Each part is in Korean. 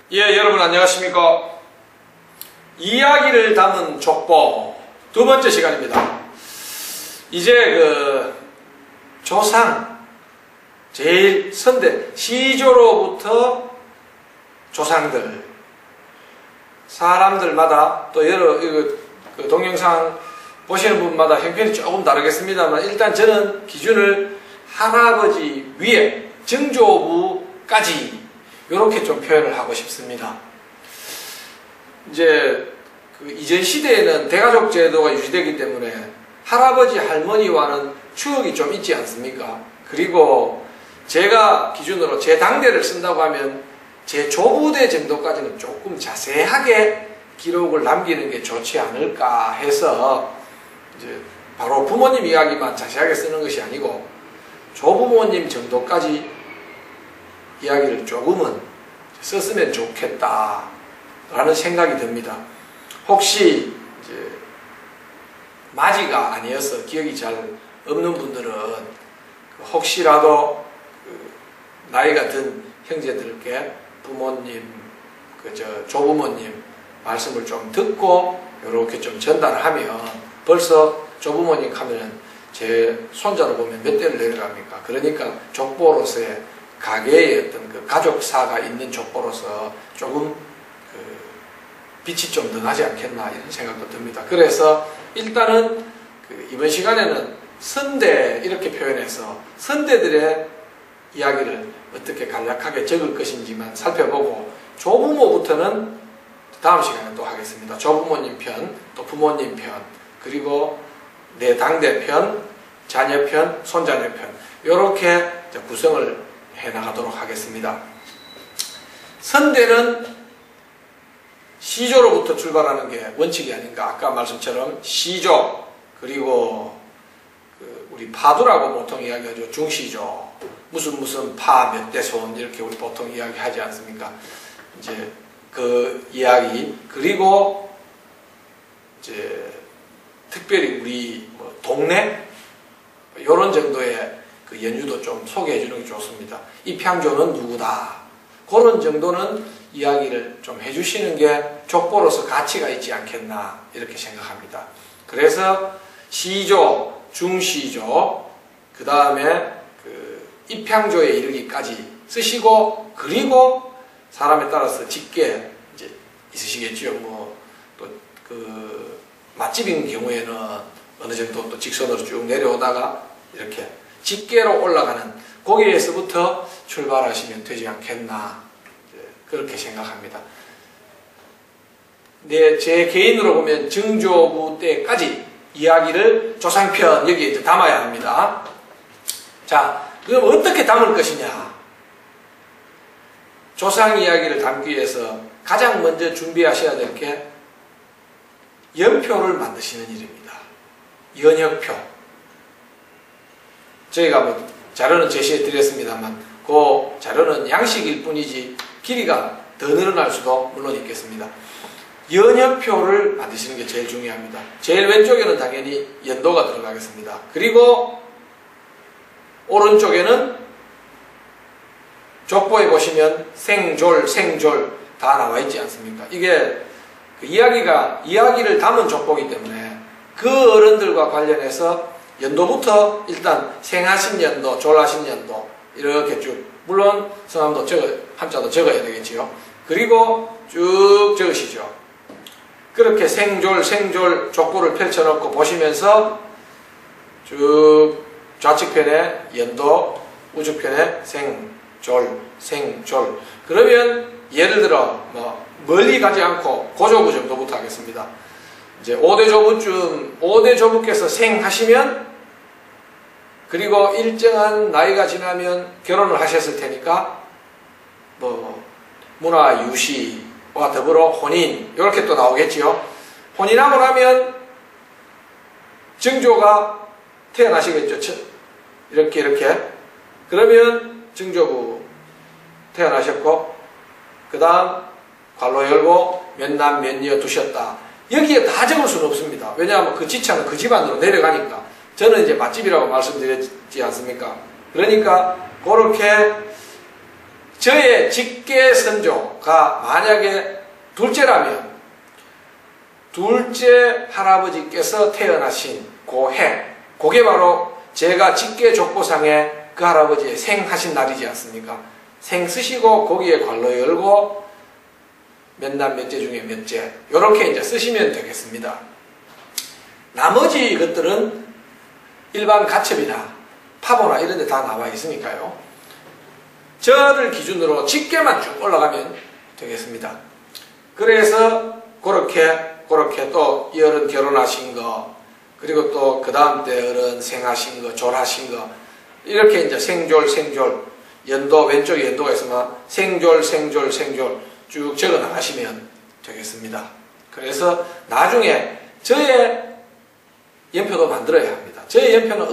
예, 여러분 안녕하십니까. 이야기를 담은 족보 두 번째 시간입니다. 이제 조상, 제일 선대, 시조로부터 조상들, 사람들마다 또 여러 동영상 보시는 분마다 형편이 조금 다르겠습니다만, 일단 저는 기준을 할아버지 위에 증조부까지 이렇게 좀 표현을 하고 싶습니다. 이제 이전 시대에는 대가족 제도가 유지되기 때문에 할아버지 할머니와는 추억이 좀 있지 않습니까? 그리고 제가 기준으로 제 당대를 쓴다고 하면 제 조부대 정도까지는 조금 자세하게 기록을 남기는 게 좋지 않을까 해서, 이제 바로 부모님 이야기만 자세하게 쓰는 것이 아니고 조부모님 정도까지 이야기를 조금은 썼으면 좋겠다라는 생각이 듭니다. 혹시 이제 맞이가 아니어서 기억이 잘 없는 분들은 혹시라도 나이가 든 형제들께 부모님, 조부모님 말씀을 좀 듣고 이렇게 좀 전달하면, 벌써 조부모님 하면은 제 손자를 보면 몇 대를 내려갑니까? 그러니까 족보로서의 가계의 어떤 가족사가 있는 족보로서 조금 빛이 좀 더 나지 않겠나 이런 생각도 듭니다. 그래서 일단은 이번 시간에는 선대 이렇게 표현해서 선대들의 이야기를 어떻게 간략하게 적을 것인지만 살펴보고, 조부모부터는 다음 시간에 또 하겠습니다. 조부모님 편, 또 부모님 편, 그리고 내 당대 편, 자녀 편, 손자녀 편, 이렇게 구성을 해나가도록 하겠습니다. 선대는 시조로부터 출발하는 게 원칙이 아닌가. 아까 말씀처럼 시조, 그리고 우리 파두라고 보통 이야기하죠. 중시조, 무슨 파 몇 대 손 이렇게 우리 보통 이야기하지 않습니까? 이제 그 이야기, 그리고 이제 특별히 우리 동네 이런 정도의 연유도 좀 소개해 주는 게 좋습니다. 입향조는 누구다, 그런 정도는 이야기를 좀 해주시는 게 족보로서 가치가 있지 않겠나 이렇게 생각합니다. 그래서 시조, 중시조, 그 다음에 입향조에 이르기까지 쓰시고, 그리고 사람에 따라서 직계 이제 있으시겠죠. 또 맛집인 경우에는 어느 정도 또 직선으로 쭉 내려오다가 이렇게 직계로 올라가는, 거기에서부터 출발하시면 되지 않겠나 그렇게 생각합니다. 제 개인으로 보면 증조부 때까지 이야기를 조상편 여기에 이제 담아야 합니다. 자, 그럼 어떻게 담을 것이냐? 조상 이야기를 담기 위해서 가장 먼저 준비하셔야 될 게 연표를 만드시는 일입니다. 연역표. 저희가 자료는 제시해 드렸습니다만 그 자료는 양식일 뿐이지 길이가 더 늘어날 수도 물론 있겠습니다. 연역표를 만드시는 게 제일 중요합니다. 제일 왼쪽에는 당연히 연도가 들어가겠습니다. 그리고 오른쪽에는 족보에 보시면 생졸 다 나와 있지 않습니까? 이게 이야기를 담은 족보이기 때문에 그 어른들과 관련해서 연도부터 일단 생하신 연도, 졸하신 연도 이렇게 쭉, 물론 성함도 한자도 적어야 되겠지요. 그리고 쭉 적으시죠. 그렇게 생졸 족보를 펼쳐놓고 보시면서 쭉 좌측편에 연도, 우측편에 생졸. 그러면 예를 들어 멀리 가지 않고 고조부 정도부터 하겠습니다. 이제 5대 조부께서 생하시면, 그리고 일정한 나이가 지나면 결혼을 하셨을 테니까 문화 유시와 더불어 혼인 이렇게 또 나오겠지요. 혼인하고 나면 증조가 태어나시겠죠. 이렇게 그러면 증조부 태어나셨고, 그 다음 괄호 열고 몇 남 몇 녀 두셨다. 여기에 다 적을 수는 없습니다. 왜냐하면 그 지차는 그 집안으로 내려가니까. 저는 이제 맛집이라고 말씀드렸지 않습니까? 그러니까 그렇게 저의 직계선조가 만약에 둘째라면 둘째 할아버지께서 태어나신 그 해, 그게 바로 제가 직계족보상에 그 할아버지의 생하신 날이지 않습니까? 생 쓰시고 거기에 괄로 열고 몇 날 몇째 중에 몇째 이렇게 이제 쓰시면 되겠습니다. 나머지 것들은 일반 가첩이나 파보나 이런 데 다 나와 있으니까요. 저를 기준으로 직계만 쭉 올라가면 되겠습니다. 그래서 그렇게 또 이 어른 결혼하신 거, 그리고 또 그 다음 때 어른 생하신 거, 졸하신 거, 이렇게 이제 생졸, 연도, 왼쪽에 연도가 있으면 생졸 쭉 적어 나가시면 되겠습니다. 그래서 나중에 저의 연표도 만들어야 합니다. 저의 연표는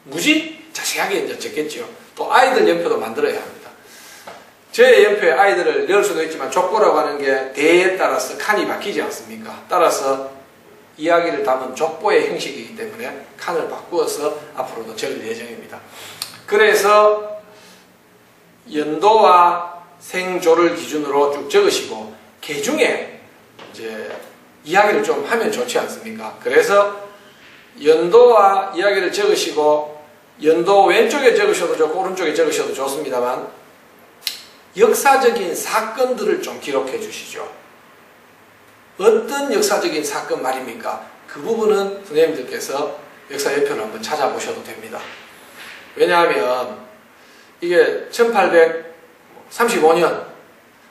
무지 자세하게 이제 적겠죠. 또 아이들 연표도 만들어야 합니다. 저의 연표에 아이들을 넣을 수도 있지만 족보라고 하는 게 대에 따라서 칸이 바뀌지 않습니까? 따라서 이야기를 담은 족보의 형식이기 때문에 칸을 바꾸어서 앞으로도 적을 예정입니다. 그래서 연도와 생조를 기준으로 쭉 적으시고 개중에 이제 이야기를 좀 하면 좋지 않습니까? 그래서 연도와 이야기를 적으시고 연도 왼쪽에 적으셔도 좋고 오른쪽에 적으셔도 좋습니다만 역사적인 사건들을 좀 기록해 주시죠. 어떤 역사적인 사건 말입니까? 그 부분은 선생님들께서 역사연표를 한번 찾아보셔도 됩니다. 왜냐하면 이게 1835년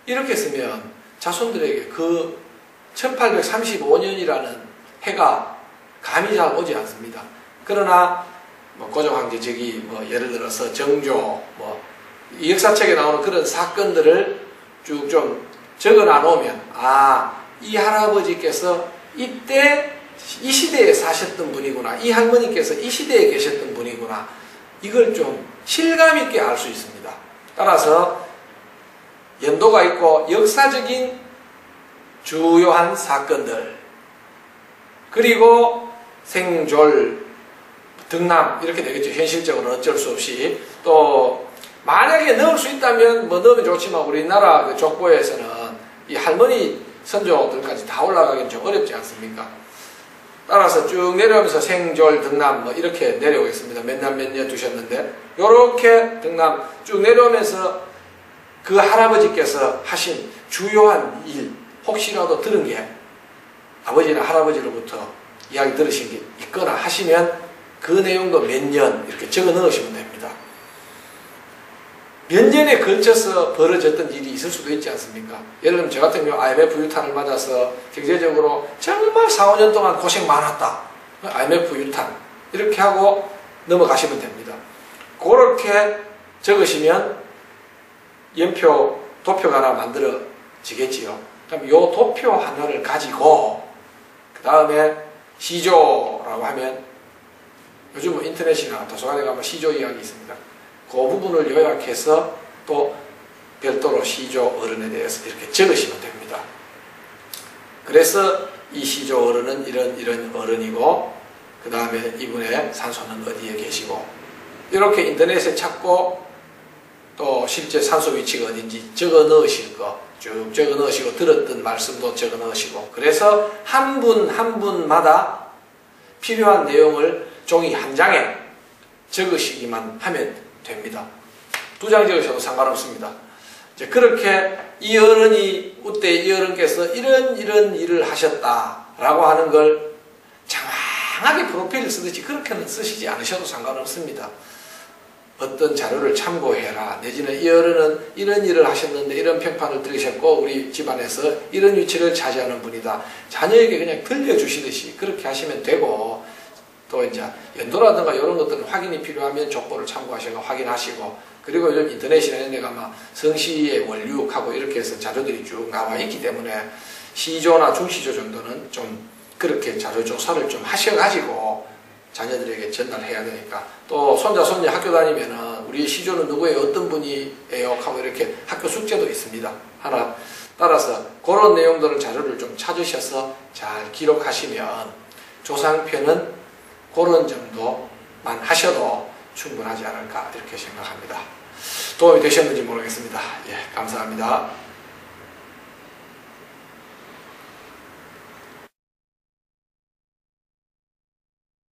이렇게 쓰면 자손들에게 그 1835년이라는 해가 감이 잘 오지 않습니다. 그러나 뭐 고종황제적이 뭐 예를 들어서 정조 뭐 이 역사책에 나오는 그런 사건들을 쭉 좀 적어놔 놓으면 이 할아버지께서 이때 이 시대에 사셨던 분이구나, 이 할머니께서 이 시대에 계셨던 분이구나, 이걸 좀 실감 있게 알 수 있습니다. 따라서 연도가 있고 역사적인 주요한 사건들, 그리고 생졸, 등남 이렇게 되겠죠. 현실적으로는 어쩔 수 없이. 또 만약에 넣을 수 있다면 뭐 넣으면 좋지만 우리나라 그 족보에서는 이 할머니 선조들까지 다 올라가기는 좀 어렵지 않습니까? 따라서 쭉 내려오면서 생졸, 등남 뭐 이렇게 내려오겠습니다. 몇 날 몇 년 두셨는데 요렇게 등남 쭉 내려오면서 그 할아버지께서 하신 주요한 일 혹시라도 들은 게 아버지나 할아버지로부터 이야기 들으신 게 있거나 하시면 그 내용도 몇 년 이렇게 적어 넣으시면 됩니다. 몇 년에 걸쳐서 벌어졌던 일이 있을 수도 있지 않습니까? 예를 들면 저 같은 경우 IMF 유탄을 맞아서 경제적으로 정말 4, 5년 동안 고생 많았다. IMF 유탄 이렇게 하고 넘어가시면 됩니다. 그렇게 적으시면 연표, 도표가 하나 만들어지겠지요. 그럼 이 도표 하나를 가지고 그 다음에 시조라고 하면 요즘 뭐 인터넷이나 도서관에 가면 시조 이야기 있습니다. 그 부분을 요약해서 또 별도로 시조 어른에 대해서 이렇게 적으시면 됩니다. 그래서 이 시조 어른은 이런 어른이고 그 다음에 이분의 산소는 어디에 계시고 이렇게 인터넷에 찾고 또 실제 산소 위치가 어딘지 적어 넣으실 거 쭉 적어 넣으시고 들었던 말씀도 적어 넣으시고 그래서 한 분 한 분마다 필요한 내용을 종이 한 장에 적으시기만 하면 됩니다. 2장 적으셔도 상관없습니다. 이제 그렇게 이 어른이 그때 이 어른께서 이런 일을 하셨다라고 하는 걸 장황하게 프로필을 쓰듯이 그렇게는 쓰시지 않으셔도 상관없습니다. 어떤 자료를 참고해라. 내지는 이 어른은 이런 일을 하셨는데 이런 평판을 들으셨고 우리 집안에서 이런 위치를 차지하는 분이다. 자녀에게 그냥 들려주시듯이 그렇게 하시면 되고 또 이제 연도라든가 이런 것들은 확인이 필요하면 족보를 참고하셔서 확인하시고 그리고 요즘 인터넷이나 이런 데 가면 성시의 원류하고 이렇게 해서 자료들이 쭉 나와 있기 때문에 시조나 중시조 정도는 좀 그렇게 자료 조사를 좀 하셔가지고 자녀들에게 전달해야 되니까 또 손자 손녀 학교 다니면은 우리 시조는 누구예요? 어떤 분이에요? 하고 이렇게 학교 숙제도 있습니다. 하나 따라서 그런 내용들을 자료를 좀 찾으셔서 잘 기록하시면 조상편은 그런 정도만 하셔도 충분하지 않을까 이렇게 생각합니다. 도움이 되셨는지 모르겠습니다. 예, 감사합니다.